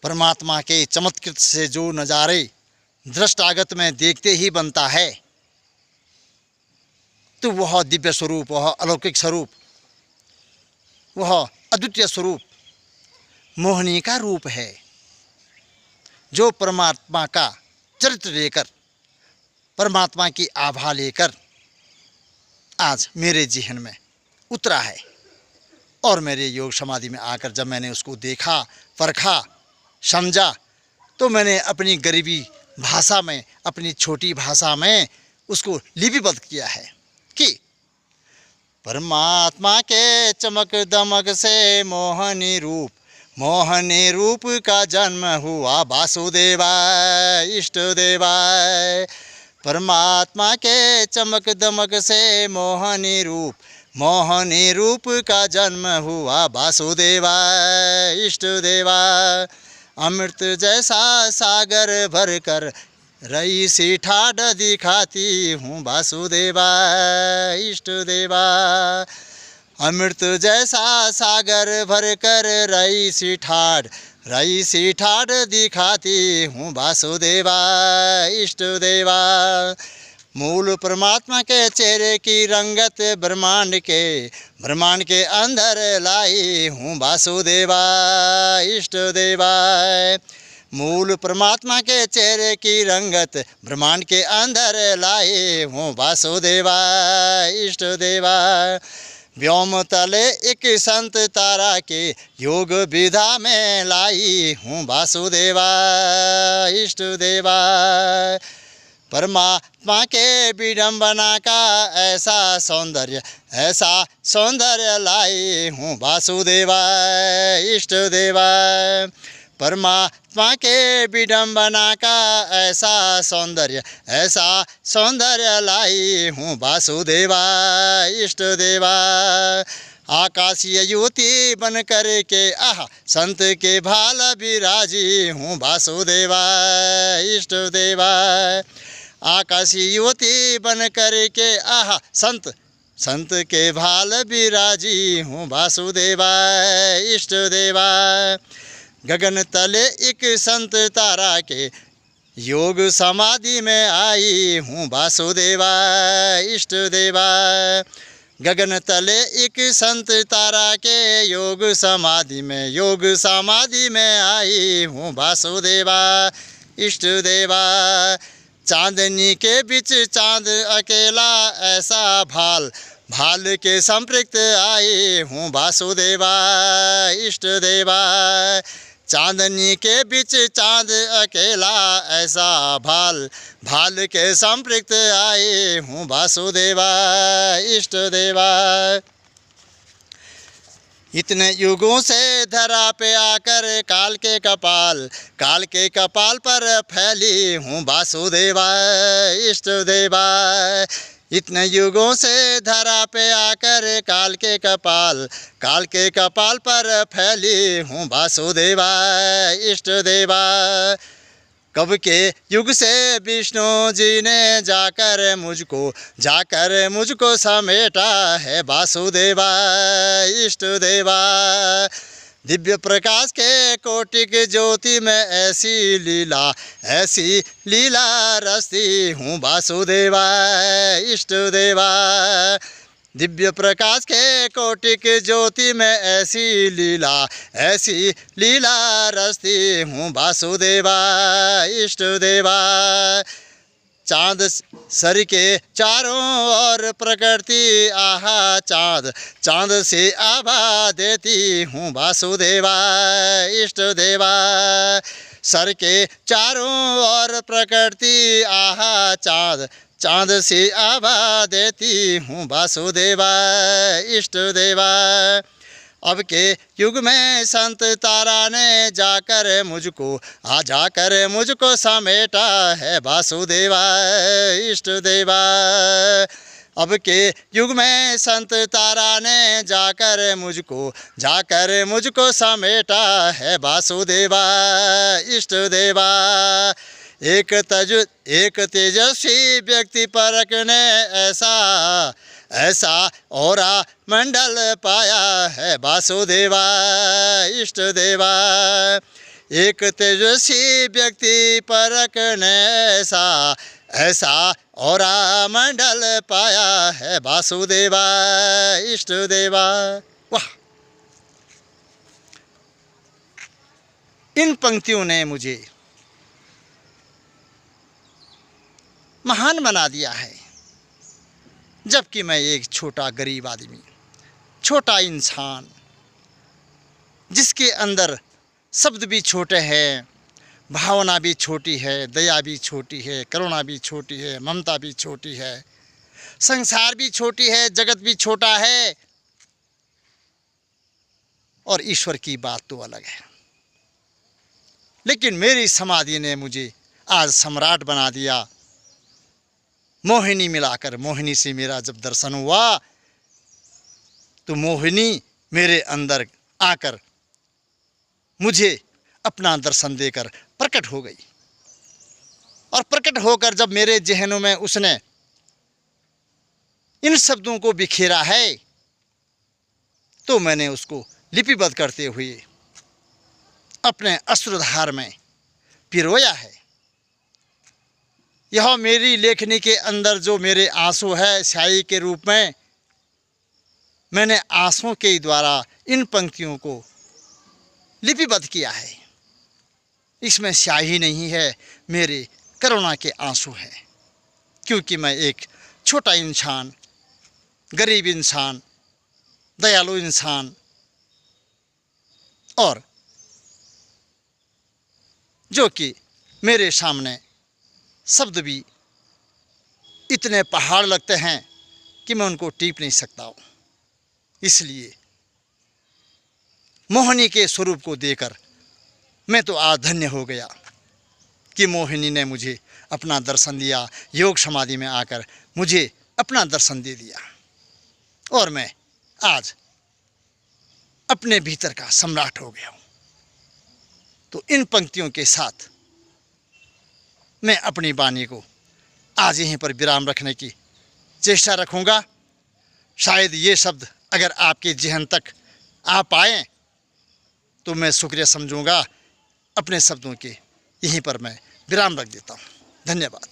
परमात्मा के चमत्कृत से जो नज़ारे दृष्टागत में देखते ही बनता है, तो वह दिव्य स्वरूप, वह अलौकिक स्वरूप, वह अद्वितीय स्वरूप मोहिनी का रूप है, जो परमात्मा का चरित्र लेकर, परमात्मा की आभा लेकर आज मेरे जिहन में उतरा है। और मेरे योग समाधि में आकर जब मैंने उसको देखा, परखा, समझा, तो मैंने अपनी गरीबी भाषा में, अपनी छोटी भाषा में उसको लिपिबद्ध किया है कि परमात्मा के चमक दमक से मोहनी रूप का जन्म हुआ वासुदेवाय इष्ट देवाय। परमात्मा के चमक दमक से मोहनी रूप का जन्म हुआ वासुदेवाय इष्ट देवाय। अमृत जैसा सागर भर कर रई सी ठाठ दिखाती हूँ वासुदेवाय इष्ट देवाय। अमृत जैसा सागर भर कर रई सी ठाठ दिखाती हूँ वासुदेवाय इष्ट देवाय। मूल परमात्मा के चेहरे की रंगत ब्रह्मांड के अंदर लाई हूँ वासुदेवाय इष्ट देवाय। मूल परमात्मा के चेहरे की रंगत ब्रह्मांड के अंदर लाए हूँ वासुदेवाय इष्ट देवाय। व्योम तले एक संत तारा के योग विधा में लाई हूँ वासुदेवाय इष्ट देवाय। परमात्मा के विडंबना का ऐसा सौंदर्य लाई हूँ वासुदेवाय इष्ट देवाय। परमात्मा के विडंबना का ऐसा सौंदर्य लाई हूँ वासुदेवाय इष्ट देवाय। आकाशीय युवती बन कर के संत के भाल विराजी हूँ वासुदेवाय इष्ट देवाय। आकाशीय युवती बन कर के संत के भाल विराजी हूँ वासुदेवाय इष्ट देवाय। गगन तले एक संत तारा के योग समाधि में आई हूँ वासुदेवाय इष्ट देवाय। गगन तले एक संत तारा के योग समाधि में आई हूँ वासुदेवाय इष्ट देवाय। चांदनी के बीच चांद अकेला ऐसा भाल के संपृक्त आए हूँ वासुदेवाय इष्ट देवाय। चांदनी के बीच चांद अकेला ऐसा भाल के संपृक्त आए हूँ वासुदेवाय इष्ट देवाय। इतने युगों से धरा पे आकर काल के कपाल पर फैली हूँ वासुदेवाय इष्ट देवाय। इतने युगों से धरा पे आकर काल के कपाल पर फैली हूँ वासुदेवाय इष्ट देवाय। कब के युग से विष्णु जी ने जाकर मुझको समेटा है वासुदेवाय इष्ट देवाय। दिव्य प्रकाश के कोटिक ज्योति में ऐसी लीला रचती हूँ वासुदेवाय इष्ट देवाय। दिव्य प्रकाश के कोटिक ज्योति में ऐसी लीला रचती हूँ वासुदेवाय इष्ट देवाय। चाँद सर के चारों ओर प्रकृति चाँद से आभा देती हूँ वासुदेवाय इष्ट देवाय। सर के चारों ओर प्रकृति चाँद से आभा देती हूँ वासुदेवाय इष्ट देवाय। अब के युग में संत तारा ने जाकर मुझको समेटा है वासुदेवाय इष्ट देवाय। अब के युग में संत तारा ने जाकर मुझको समेटा है वासुदेवाय इष्ट देवाय। एक तेजस्वी व्यक्ति परक ने ऐसा औरा मंडल पाया है वासुदेवाय इष्ट देवाय। एक तेजस्वी व्यक्ति परखने ऐसा और मंडल पाया है वासुदेवा इष्ट देवा। वाह! इन पंक्तियों ने मुझे महान बना दिया है, जबकि मैं एक छोटा गरीब आदमी, छोटा इंसान, जिसके अंदर शब्द भी छोटे हैं, भावना भी छोटी है, दया भी छोटी है, करुणा भी छोटी है, ममता भी छोटी है, संसार भी छोटी है, जगत भी छोटा है, और ईश्वर की बात तो अलग है। लेकिन मेरी समाधि ने मुझे आज सम्राट बना दिया। मोहिनी मिलाकर, मोहिनी से मेरा जब दर्शन हुआ तो मोहिनी मेरे अंदर आकर मुझे अपना दर्शन देकर प्रकट हो गई, और प्रकट होकर जब मेरे ज़हनों में उसने इन शब्दों को बिखेरा है तो मैंने उसको लिपिबद्ध करते हुए अपने अश्रुधार में पिरोया है। यह मेरी लेखनी के अंदर जो मेरे आंसू है, स्याही के रूप में मैंने आंसुओं के द्वारा इन पंक्तियों को लिपिबद्ध किया है। इसमें स्याही नहीं है, मेरे करुणा के आंसू हैं, क्योंकि मैं एक छोटा इंसान, गरीब इंसान, दयालु इंसान, और जो कि मेरे सामने शब्द भी इतने पहाड़ लगते हैं कि मैं उनको टीप नहीं सकता हूँ। इसलिए मोहिनी के स्वरूप को देकर मैं तो आज धन्य हो गया कि मोहिनी ने मुझे अपना दर्शन दिया, योग समाधि में आकर मुझे अपना दर्शन दे दिया, और मैं आज अपने भीतर का सम्राट हो गया हूँ। तो इन पंक्तियों के साथ मैं अपनी वाणी को आज यहीं पर विराम रखने की चेष्टा रखूँगा। शायद ये शब्द अगर आपके ज़हन तक आ पाएँ तो मैं शुक्रिया समझूँगा। अपने शब्दों के यहीं पर मैं विराम रख देता हूँ। धन्यवाद।